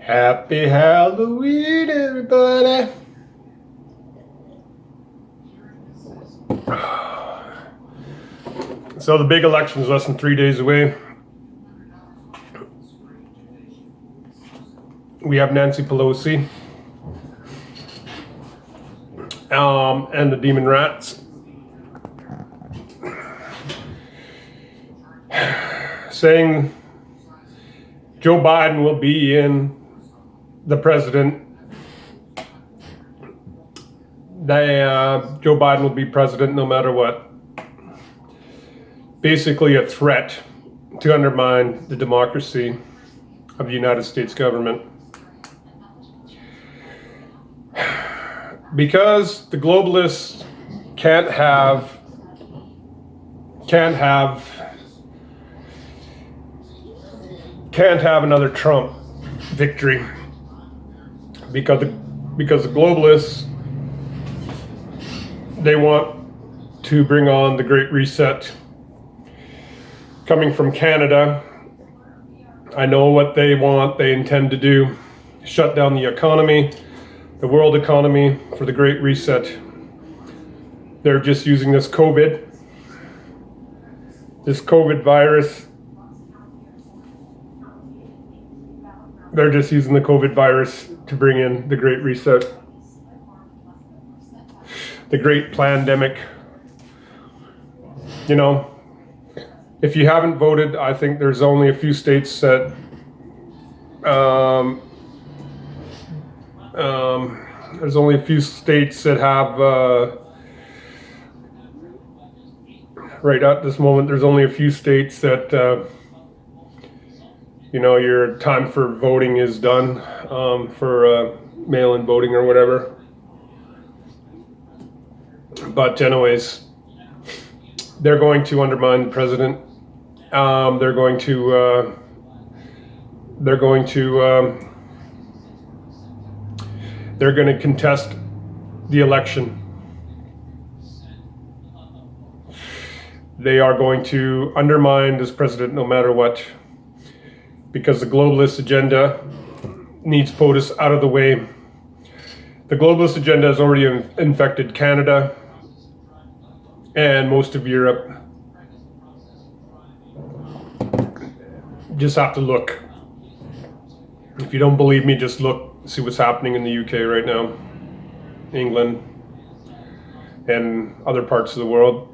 Happy Halloween, everybody. So the big election is less than 3 days away. We have Nancy Pelosi and the Demon Rats saying Joe Biden will be in the president. Joe Biden will be president no matter what. Basically a threat to undermine the democracy of the United States government. Because the globalists can't have another Trump victory, because the globalists, they want to bring on the Great Reset. Coming from Canada, I know what they want. They intend to do: shut down the economy, the world economy, for the Great Reset. They're just using this COVID virus. They're just using the COVID virus to bring in the Great Reset, the Great Plandemic. You know, if you haven't voted, I think there's only a few states that have right at this moment. There's only a few states that your time for voting is done, for mail-in voting or whatever. But anyways, they're going to undermine the president. They're going to contest the election. They are going to undermine this president no matter what, because the globalist agenda needs POTUS out of the way. The globalist agenda has already infected Canada and most of Europe. Just have to look. If you don't believe me, just look, see what's happening in the UK right now, England, and other parts of the world.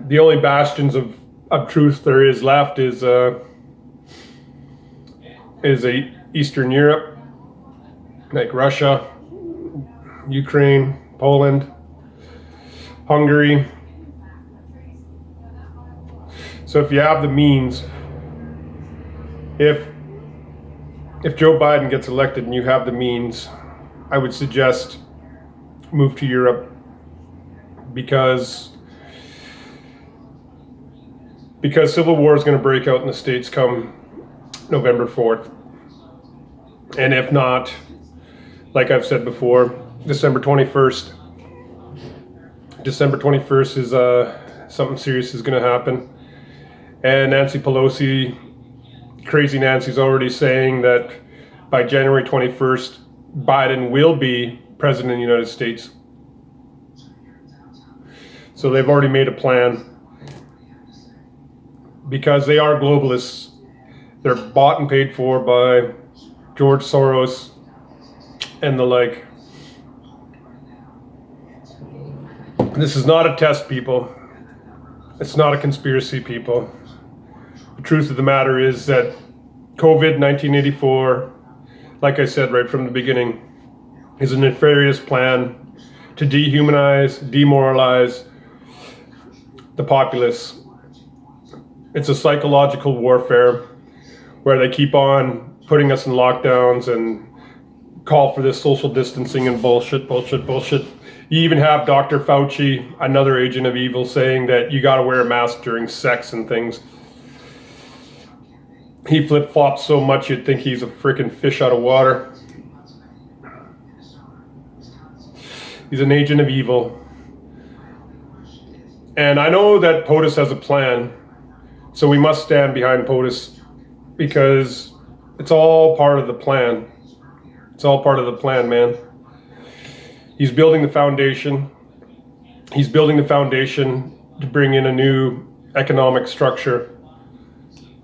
The only bastions of truth there is left is Eastern Europe, like Russia, Ukraine, Poland, Hungary. So if you have the means, if Joe Biden gets elected and you have the means, I would suggest move to Europe, because civil war is going to break out in the States come November 4th. And if not, like I've said before, December 21st is something serious is going to happen. And Nancy Pelosi, Crazy Nancy's already saying that by January 21st, Biden will be president of the United States. So they've already made a plan, because they are globalists. They're bought and paid for by George Soros and the like. This is not a test, people. It's not a conspiracy, people. The truth of the matter is that COVID 1984, like I said right from the beginning, is a nefarious plan to dehumanize, demoralize the populace. It's a psychological warfare where they keep on putting us in lockdowns and call for this social distancing and bullshit. You even have Dr. Fauci, another agent of evil, saying that you got to wear a mask during sex and things. He flip-flops so much you'd think he's a freaking fish out of water. He's an agent of evil. And I know that POTUS has a plan, so we must stand behind POTUS, because It's all part of the plan. It's all part of the plan, man. He's building the foundation. He's building the foundation to bring in a new economic structure,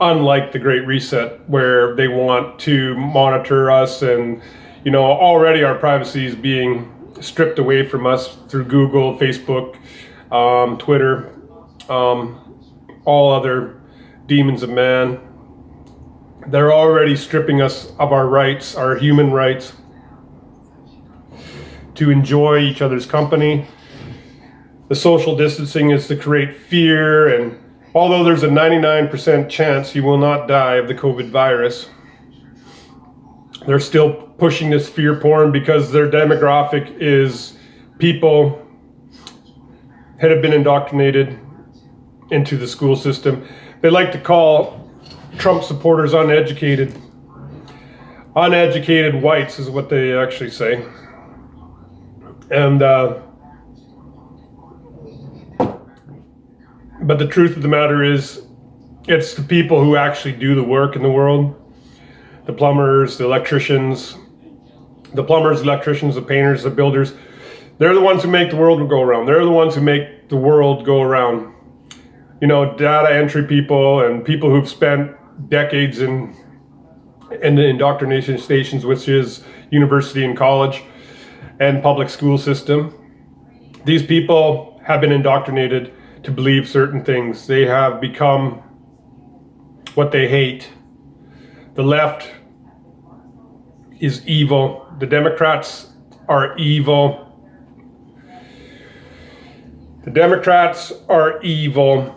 unlike the Great Reset, where they want to monitor us, and already our privacy is being stripped away from us through Google, Facebook, Twitter, all other demons of man. They're already stripping us of our rights, our human rights, to enjoy each other's company. The social distancing is to create fear, and although there's a 99% chance you will not die of the COVID virus, they're still pushing this fear porn because their demographic is people that have been indoctrinated into the school system. They like to call Trump supporters uneducated. Uneducated whites is what they actually say. And but the truth of the matter is, it's the people who actually do the work in the world. The plumbers, the electricians, the painters, the builders. They're the ones who make the world go around. They're the ones who make the world go around. Data entry people and people who've spent decades in the indoctrination stations, which is university and college and public school system. These people have been indoctrinated to believe certain things. They have become what they hate. The left is evil. The Democrats are evil. The Democrats are evil.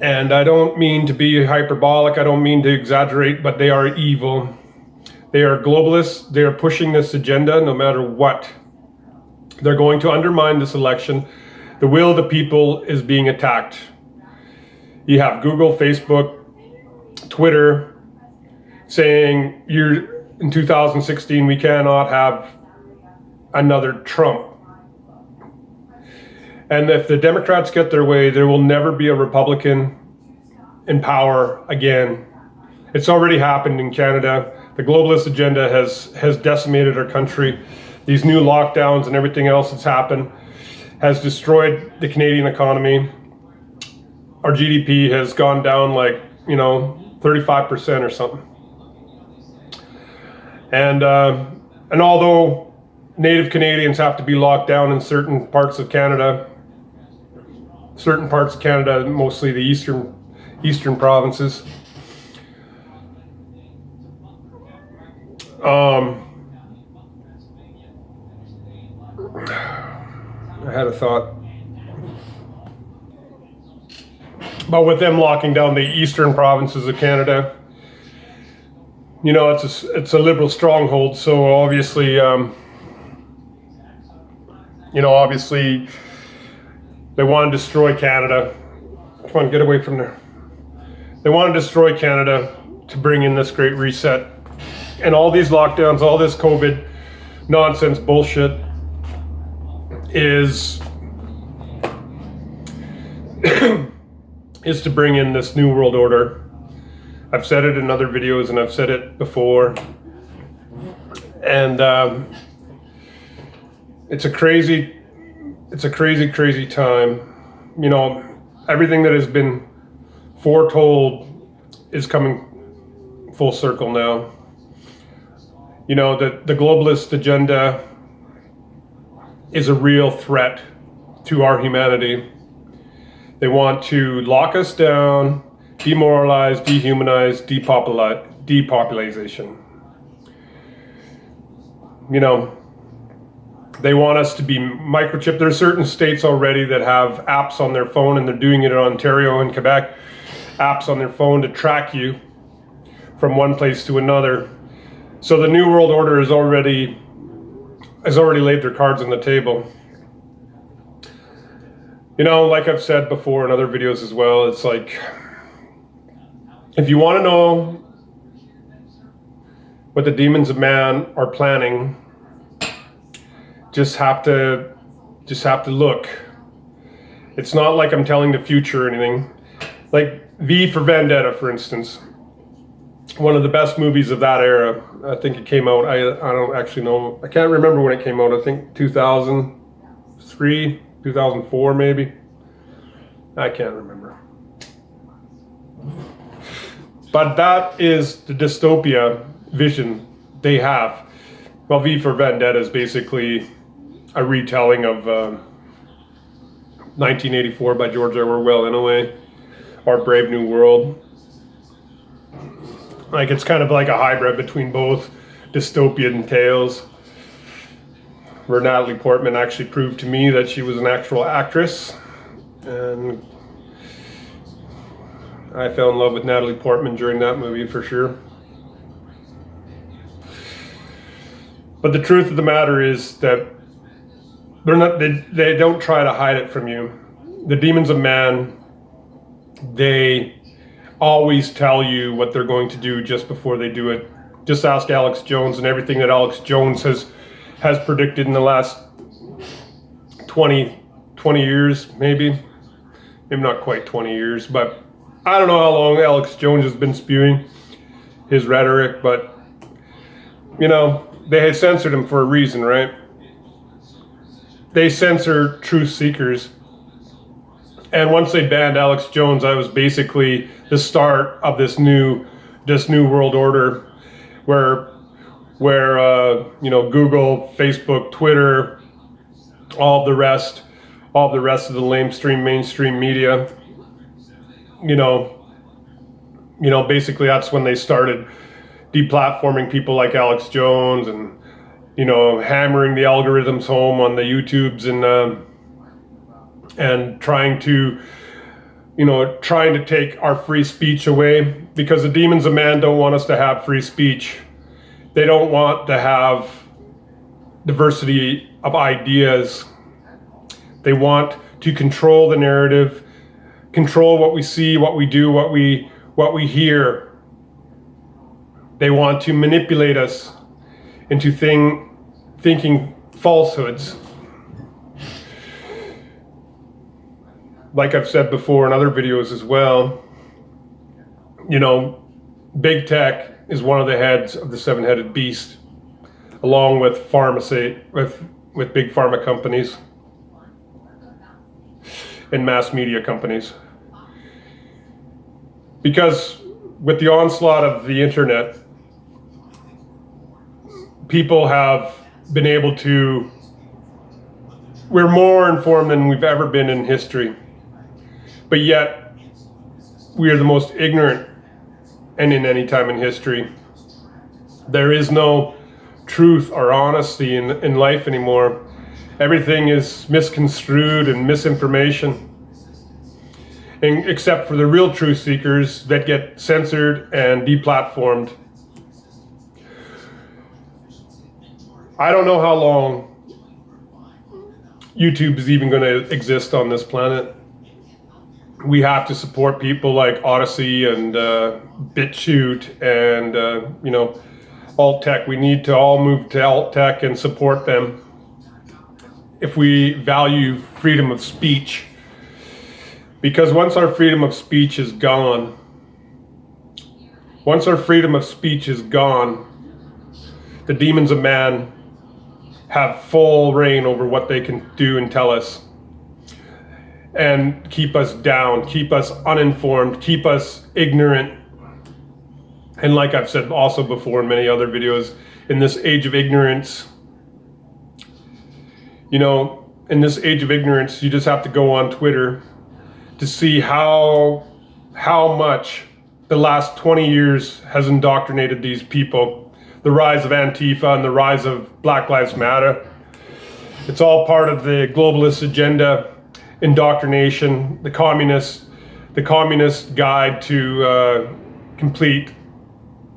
And I don't mean to be hyperbolic, I don't mean to exaggerate, but they are evil. They are globalists. They are pushing this agenda no matter what. They're going to undermine this election. The will of the people is being attacked. You have Google, Facebook, Twitter saying in 2016 we cannot have another Trump. And if the Democrats get their way, there will never be a Republican in power again. It's already happened in Canada. The globalist agenda has decimated our country. These new lockdowns and everything else that's happened has destroyed the Canadian economy. Our GDP has gone down 35% or something. And although Native Canadians have to be locked down in certain parts of Canada, mostly the eastern provinces, I had a thought. But with them locking down the eastern provinces of Canada, it's a liberal stronghold. So obviously, obviously they want to destroy Canada. Come on, get away from there. They want to destroy Canada to bring in this Great Reset. And all these lockdowns, all this COVID nonsense bullshit is is to bring in this new world order. I've said it in other videos and I've said it before. And it's a crazy time. Everything that has been foretold is coming full circle now. The globalist agenda is a real threat to our humanity. They want to lock us down, demoralize, dehumanize, depopulation. They want us to be microchipped. There are certain states already that have apps on their phone, and they're doing it in Ontario and Quebec, apps on their phone to track you from one place to another. So the New World Order has already laid their cards on the table. Like I've said before in other videos as well, it's like, if you want to know what the demons of man are planning, just have to look. It's not like I'm telling the future or anything. Like V for Vendetta, for instance. one of the best movies of that era. I think it came out, I don't actually know, I can't remember when it came out. I think 2003, 2004 maybe. I can't remember. But that is the dystopia vision they have. Well, V for Vendetta is basically a retelling of 1984 by George Orwell in a way, or Brave New World. Like, it's kind of like a hybrid between both dystopian tales, where Natalie Portman actually proved to me that she was an actual actress, and I fell in love with Natalie Portman during that movie for sure. But the truth of the matter is that they don't try to hide it from you. The demons of man, they always tell you what they're going to do just before they do it. Just ask Alex Jones and everything that Alex Jones has predicted in the last 20 years, maybe not quite 20 years, but I don't know how long Alex Jones has been spewing his rhetoric, but you know, they had censored him for a reason, right? They censor truth seekers. And once they banned Alex Jones, that was basically the start of this new world order, where you know, Google, Facebook, Twitter, all the rest of the mainstream media, you know, basically that's when they started deplatforming people like Alex Jones, and you know, hammering the algorithms home on the YouTubes, and trying to take our free speech away, because the demons of man don't want us to have free speech. They don't want to have diversity of ideas. They want to control the narrative, control what we see, what we do, what we hear. They want to manipulate us into thinking falsehoods. Like I've said before in other videos as well, you know, big tech is one of the heads of the seven-headed beast, along with pharmacy, with big pharma companies and mass media companies. Because with the onslaught of the internet, people have been able to, we're more informed than we've ever been in history, but yet we are the most ignorant and in any time in history. There is no truth or honesty in life anymore. Everything is misconstrued and misinformation, and except for the real truth seekers that get censored and deplatformed. I don't know how long YouTube is even going to exist on this planet. We have to support people like Odyssey and BitChute and you know, alt tech. We need to all move to alt tech and support them if we value freedom of speech. Because once our freedom of speech is gone, the demons of man have full reign over what they can do and tell us, and keep us down, keep us uninformed, keep us ignorant. And like I've said also before in many other videos, in this age of ignorance, you know, in this age of ignorance, you just have to go on Twitter to see how much the last 20 years has indoctrinated these people. The rise of Antifa and the rise of Black Lives Matter. It's all part of the globalist agenda, indoctrination, the communist guide to complete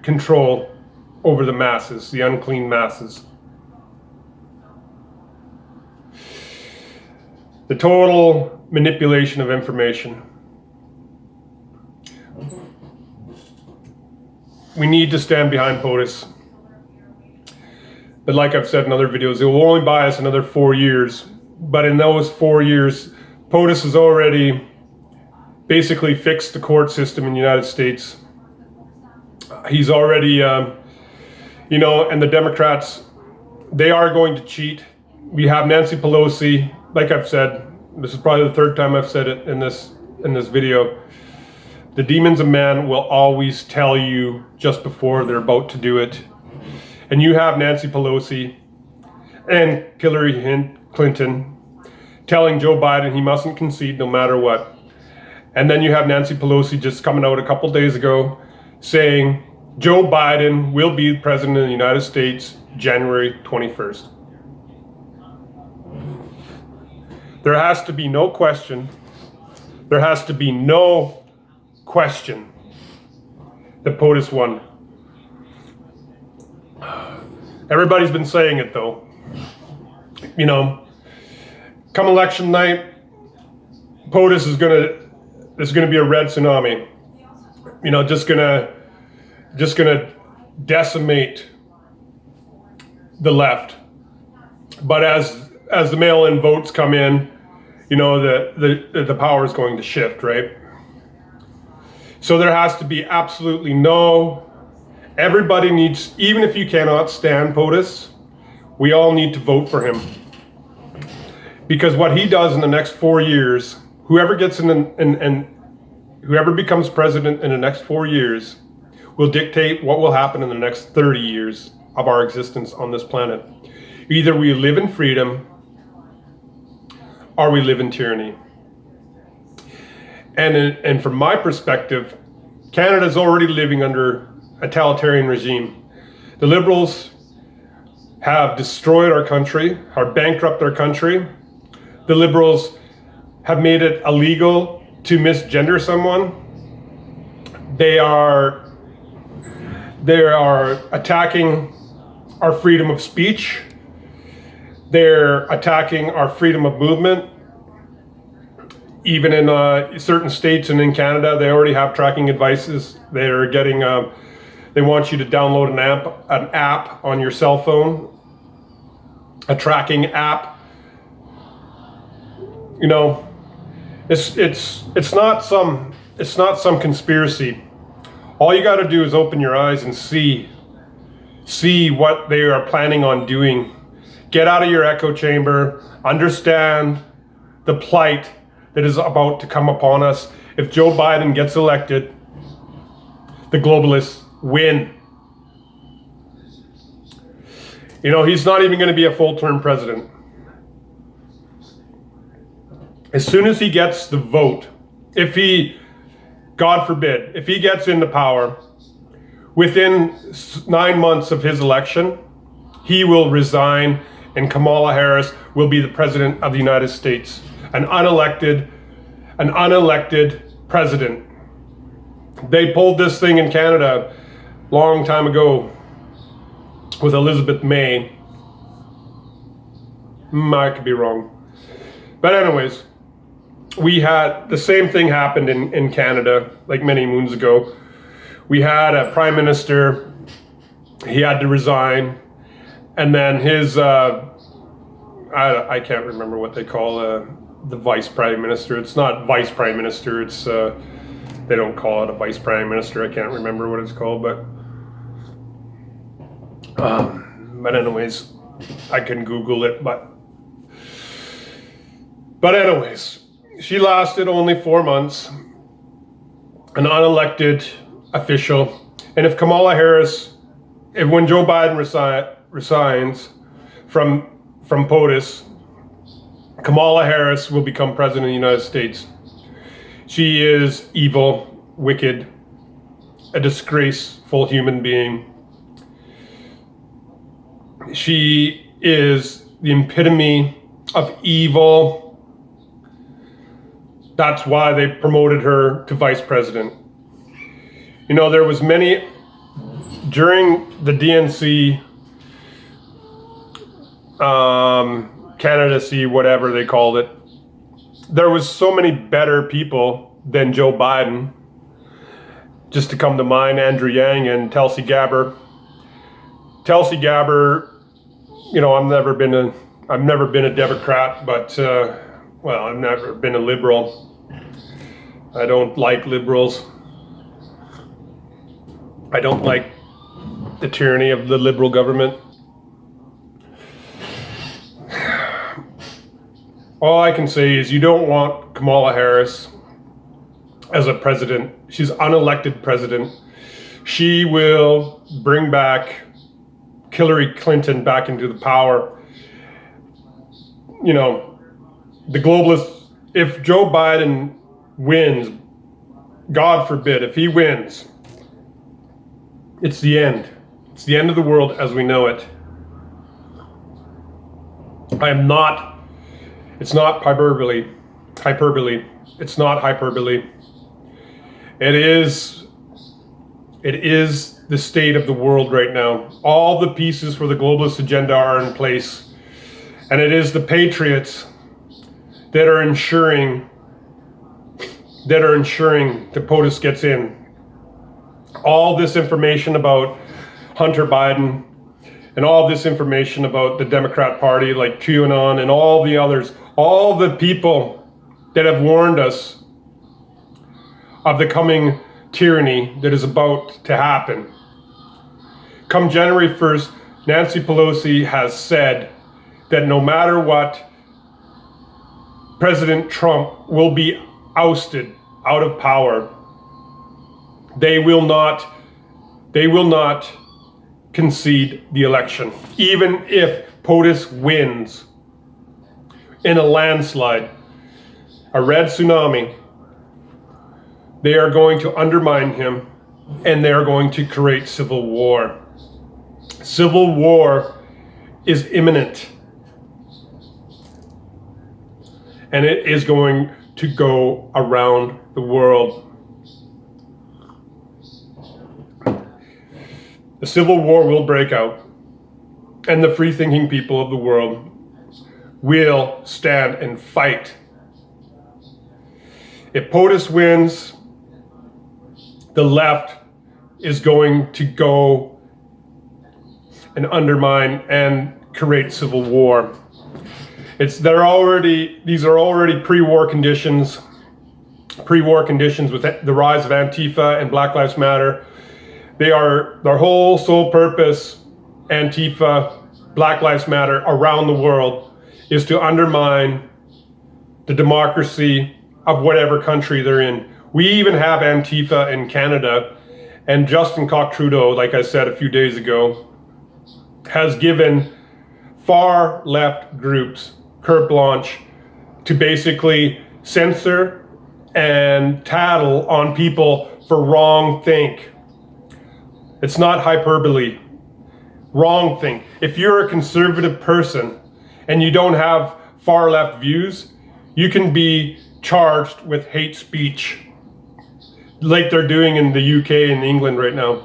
control over the masses, the unclean masses. The total manipulation of information. We need to stand behind POTUS. But like I've said in other videos, it will only buy us another 4 years. But in those 4 years, POTUS has already basically fixed the court system in the United States. He's already, and the Democrats, they are going to cheat. We have Nancy Pelosi, like I've said, this is probably the third time I've said it in this video. The demons of man will always tell you just before they're about to do it. And you have Nancy Pelosi and Hillary Clinton telling Joe Biden he mustn't concede no matter what. And then you have Nancy Pelosi just coming out a couple days ago saying Joe Biden will be president of the United States January 21st. There has to be no question. There has to be no question that POTUS won. Everybody's been saying it though. Come election night, POTUS is gonna be a red tsunami. Just gonna decimate the left. But as the mail-in votes come in, the power is going to shift, right? So there has to be absolutely everybody needs, even if you cannot stand POTUS, we all need to vote for him. Because what he does in the next 4 years, whoever gets and whoever becomes president in the next 4 years will dictate what will happen in the next 30 years of our existence on this planet. Either we live in freedom or we live in tyranny. And from my perspective, Canada's already living under a totalitarian regime. The Liberals have destroyed our country, are bankrupt our country. The Liberals have made it illegal to misgender someone. They are attacking our freedom of speech. They're attacking our freedom of movement. Even in certain states and in Canada, they already have tracking devices. They're getting, they want you to download an app on your cell phone, a tracking app. It's not some conspiracy. All you got to do is open your eyes and see what they are planning on doing. Get out of your echo chamber. Understand the plight that is about to come upon us. If Joe Biden gets elected, the globalists win. He's not even going to be a full-term president. As soon as he gets the vote, God forbid, if he gets into power, within 9 months of his election, he will resign and Kamala Harris will be the president of the United States. An unelected president. They pulled this thing in Canada a long time ago with Elizabeth May. I could be wrong. But anyways, we had the same thing happened in Canada like many moons ago. We had a prime minister, he had to resign, and then his, I can't remember what they call the vice prime minister. It's not vice prime minister, it's, they don't call it a vice prime minister. I can't remember what it's called, but anyways, I can Google it, but anyways, she lasted only 4 months, an unelected official. And if Kamala Harris, when Joe Biden resigns from POTUS, Kamala Harris will become president of the United States. She is evil, wicked, a disgraceful human being. She is the epitome of evil. That's why they promoted her to vice president. There was many, during the DNC, candidacy, whatever they called it, there was so many better people than Joe Biden. Just to come to mind, Andrew Yang and Tulsi Gabbard. Tulsi Gabbard, I've never been a Democrat, but I've never been a liberal. I don't like liberals. I don't like the tyranny of the Liberal government. All I can say is you don't want Kamala Harris as a president. She's unelected president. She will bring back Hillary Clinton back into the power. You know, the globalists, if Joe Biden wins, God forbid, if he wins, it's the end. It's the end of the world as we know it. It's not hyperbole. It's not hyperbole. It is the state of the world right now. All the pieces for the globalist agenda are in place. And it is the patriots that are ensuring the POTUS gets in. All this information about Hunter Biden and all this information about the Democrat Party, like QAnon and all the others, all the people that have warned us of the coming tyranny that is about to happen. Come January 1st, Nancy Pelosi has said that no matter what, President Trump will be ousted out of power. They will not concede the election, even if POTUS wins in a landslide, a red tsunami. They are going to undermine him, and they are going to create civil war. Civil war is imminent, and it is going to go around the world. The civil war will break out, and the free-thinking people of the world will stand and fight. If POTUS wins, the left is going to go and undermine and create civil war. These are already pre-war conditions with the rise of Antifa and Black Lives Matter. Their whole sole purpose, Antifa, Black Lives Matter around the world, is to undermine the democracy of whatever country they're in. We even have Antifa in Canada, and Justin Trudeau, like I said a few days ago, has given far left groups carte blanche to basically censor and tattle on people for wrong think. It's not hyperbole. Wrong think. If you're a conservative person and you don't have far left views, you can be charged with hate speech, like they're doing in the UK and England right now,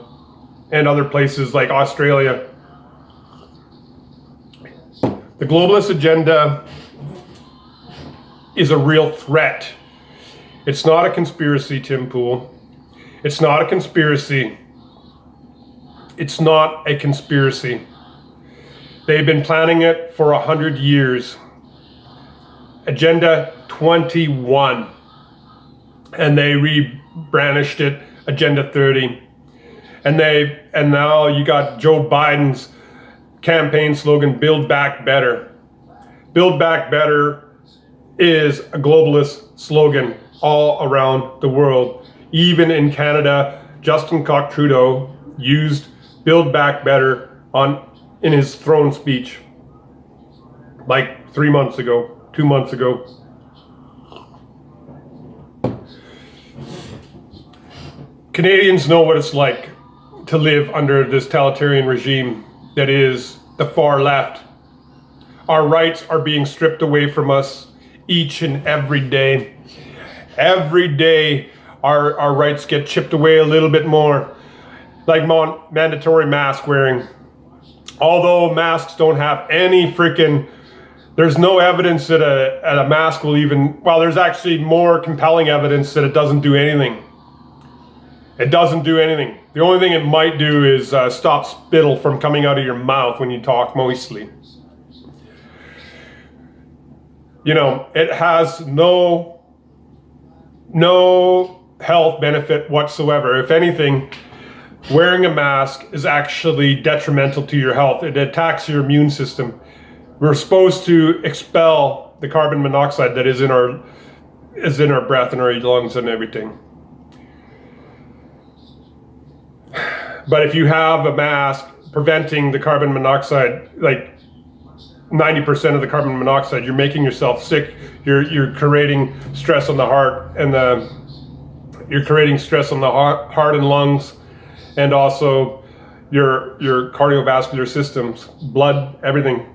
and other places like Australia. The globalist agenda is a real threat. It's not a conspiracy, Tim Pool. It's not a conspiracy. It's not a conspiracy. They've been planning it for 100 years. Agenda 21. And they rebrandished it Agenda 30. And now you got Joe Biden's campaign slogan, Build Back Better. Build Back Better is a globalist slogan all around the world. Even in Canada, Justin Trudeau used Build Back Better in his throne speech like 3 months ago, 2 months ago. Canadians know what it's like to live under this totalitarian regime that is the far left. Our rights are being stripped away from us each and every day. Every day our rights get chipped away a little bit more, like mandatory mask wearing. Although masks don't have any there's no evidence that a mask will there's actually more compelling evidence that it doesn't do anything. It doesn't do anything. The only thing it might do is stop spittle from coming out of your mouth when you talk moistly. You know, it has no health benefit whatsoever. If anything, wearing a mask is actually detrimental to your health. It attacks your immune system. We're supposed to expel the carbon monoxide that is in our breath and our lungs and everything. But if you have a mask preventing the carbon monoxide, like 90% of the carbon monoxide, you're making yourself sick. You're creating stress on the heart and you're creating stress on the heart and lungs, and also your cardiovascular systems, blood, everything.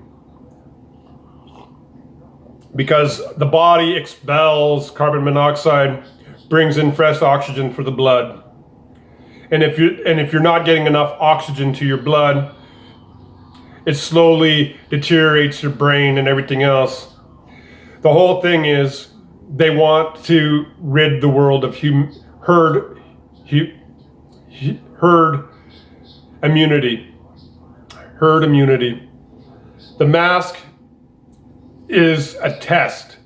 Because the body expels carbon monoxide, brings in fresh oxygen for the blood. And if you're not getting enough oxygen to your blood, it slowly deteriorates your brain and everything else. The whole thing is they want to rid the world of herd immunity. Herd immunity. The mask is a test.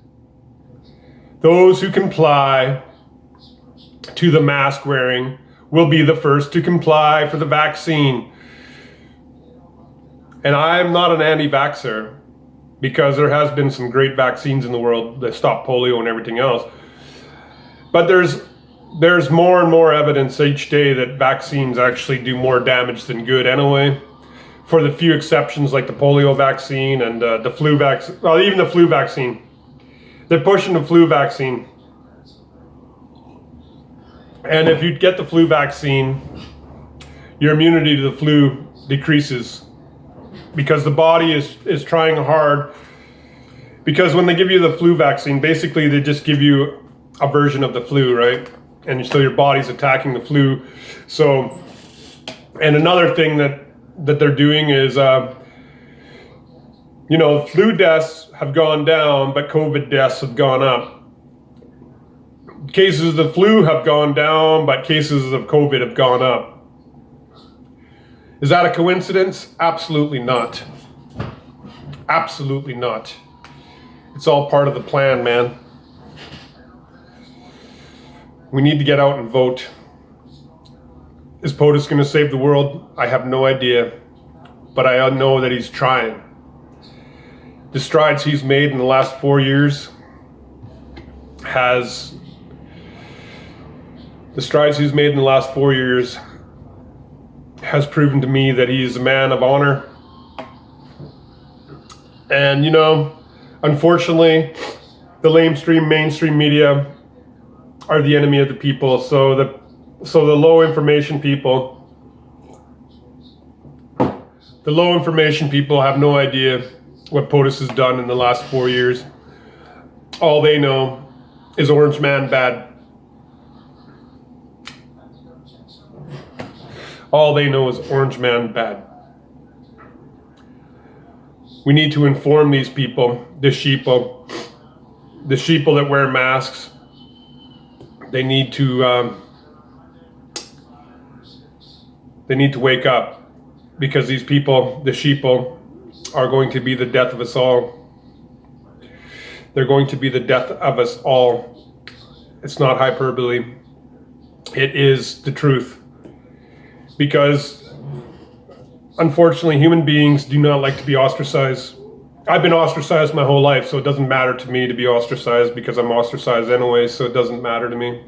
Those who comply to the mask wearing will be the first to comply for the vaccine. And I'm not an anti-vaxxer, because there has been some great vaccines in the world that stop polio and everything else. But there's more and more evidence each day that vaccines actually do more damage than good anyway, for the few exceptions like the polio vaccine and the flu vaccine, well, even the flu vaccine. They're pushing the flu vaccine. And if you get the flu vaccine, your immunity to the flu decreases, because the body is trying hard. Because when they give you the flu vaccine, basically they just give you a version of the flu, right? And so your body's attacking the flu. So, and another thing that they're doing is, flu deaths have gone down, but COVID deaths have gone up. Cases of the flu have gone down, but cases of COVID have gone up. Is that a coincidence? Absolutely not. Absolutely not. It's all part of the plan, man. We need to get out and vote. Is POTUS going to save the world? I have no idea, but I know that he's trying. The strides he's made in the last 4 years has proven to me that he's a man of honor. And unfortunately, the mainstream media are the enemy of the people. So the low information people have no idea what POTUS has done in the last 4 years. All they know is Orange Man bad. All they know is Orange Man bad. We need to inform these people, the sheeple that wear masks. They need to wake up, because these people, the sheeple, are going to be the death of us all. They're going to be the death of us all. It's not hyperbole. It is the truth. Because unfortunately, human beings do not like to be ostracized. I've been ostracized my whole life, so it doesn't matter to me to be ostracized, because I'm ostracized anyway, so it doesn't matter to me.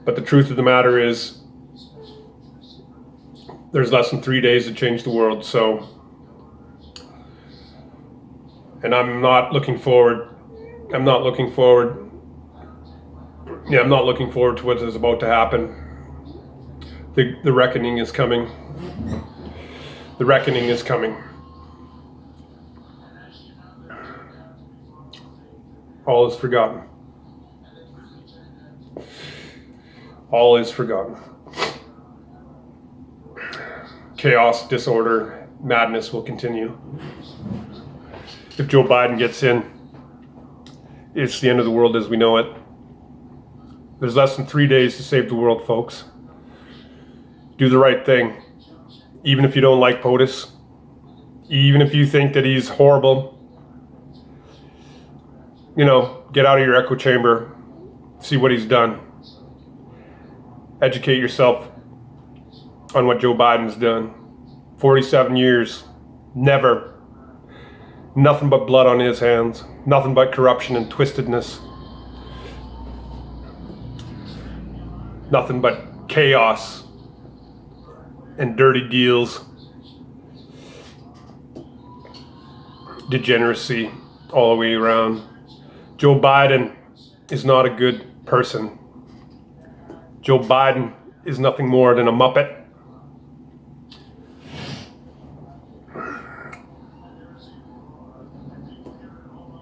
But the truth of the matter is, there's less than 3 days to change the world, and I'm not looking forward to what is about to happen. The reckoning is coming. The reckoning is coming. All is forgotten. All is forgotten. Chaos, disorder, madness will continue. If Joe Biden gets in, it's the end of the world as we know it. There's less than 3 days to save the world, folks. Do the right thing. Even if you don't like POTUS, even if you think that he's horrible, get out of your echo chamber, see what he's done. educate yourself on what Joe Biden's done. 47 years, never. Nothing but blood on his hands. Nothing but corruption and twistedness. Nothing but chaos and dirty deals. Degeneracy all the way around. Joe Biden is not a good person. Joe Biden is nothing more than a muppet.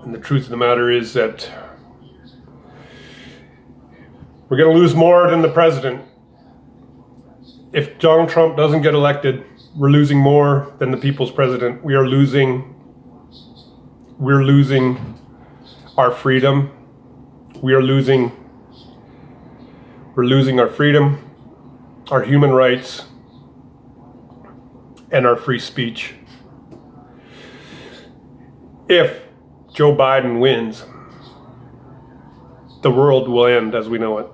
And the truth of the matter is that we're going to lose more than the president. If Donald Trump doesn't get elected, we're losing more than the people's president. We're losing our freedom. We're losing our freedom, our human rights, and our free speech. If Joe Biden wins, the world will end as we know it.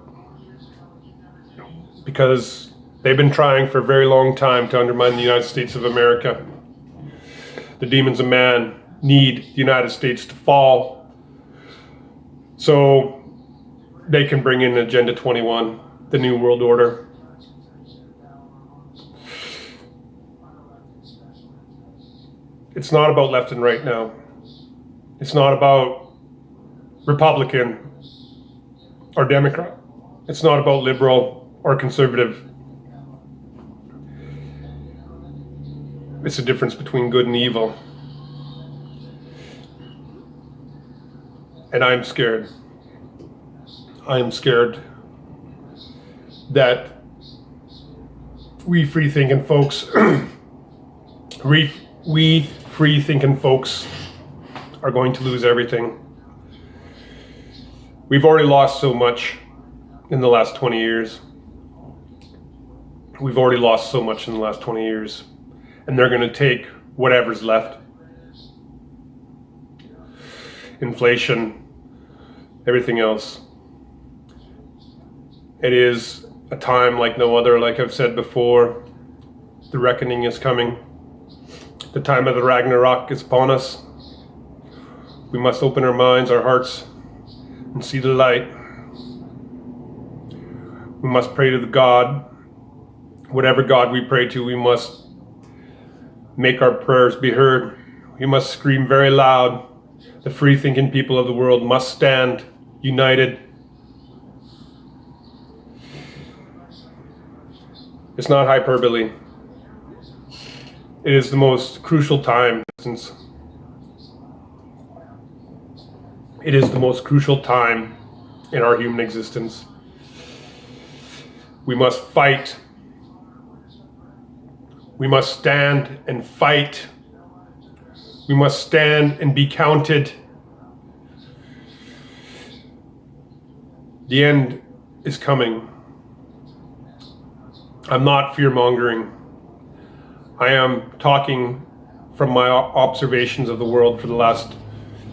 Because they've been trying for a very long time to undermine the United States of America. The demons of man need the United States to fall so they can bring in Agenda 21, the New World Order. It's not about left and right now. It's not about Republican or Democrat. It's not about liberal or conservative. It's the difference between good and evil. And I'm scared. I am scared that we free-thinking folks, we free-thinking folks are going to lose everything. We've already lost so much in the last 20 years. We've already lost so much in the last 20 years. And they're going to take whatever's left. Inflation, everything else. It is a time like no other, like I've said before. The reckoning is coming. The time of the Ragnarok is upon us. We must open our minds, our hearts, and see the light. We must pray to the God. Whatever God we pray to, we must make our prayers be heard. We must scream very loud. The free-thinking people of the world must stand united. It's not hyperbole. It is the most crucial time since it is the most crucial time in our human existence. We must fight. We must stand and fight. We must stand and be counted. The end is coming. I'm not fear-mongering. I am talking from my observations of the world for the last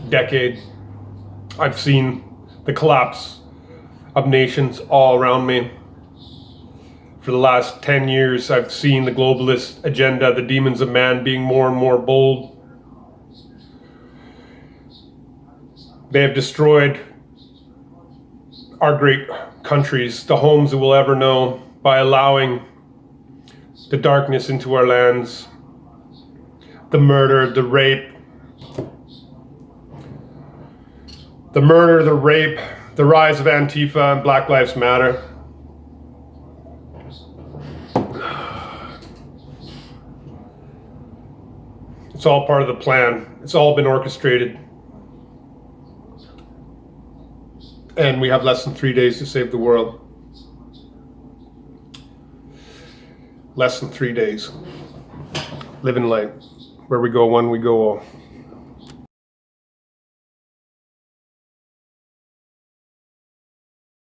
decade. I've seen the collapse of nations all around me. For the last 10 years, I've seen the globalist agenda, the demons of man, being more and more bold. They have destroyed our great countries, the homes that we'll ever know, by allowing the darkness into our lands, the murder, the rape, the rise of Antifa and Black Lives Matter. It's all part of the plan. It's all been orchestrated. And we have less than 3 days to save the world. Less than 3 days. Living light. Where we go one, we go all.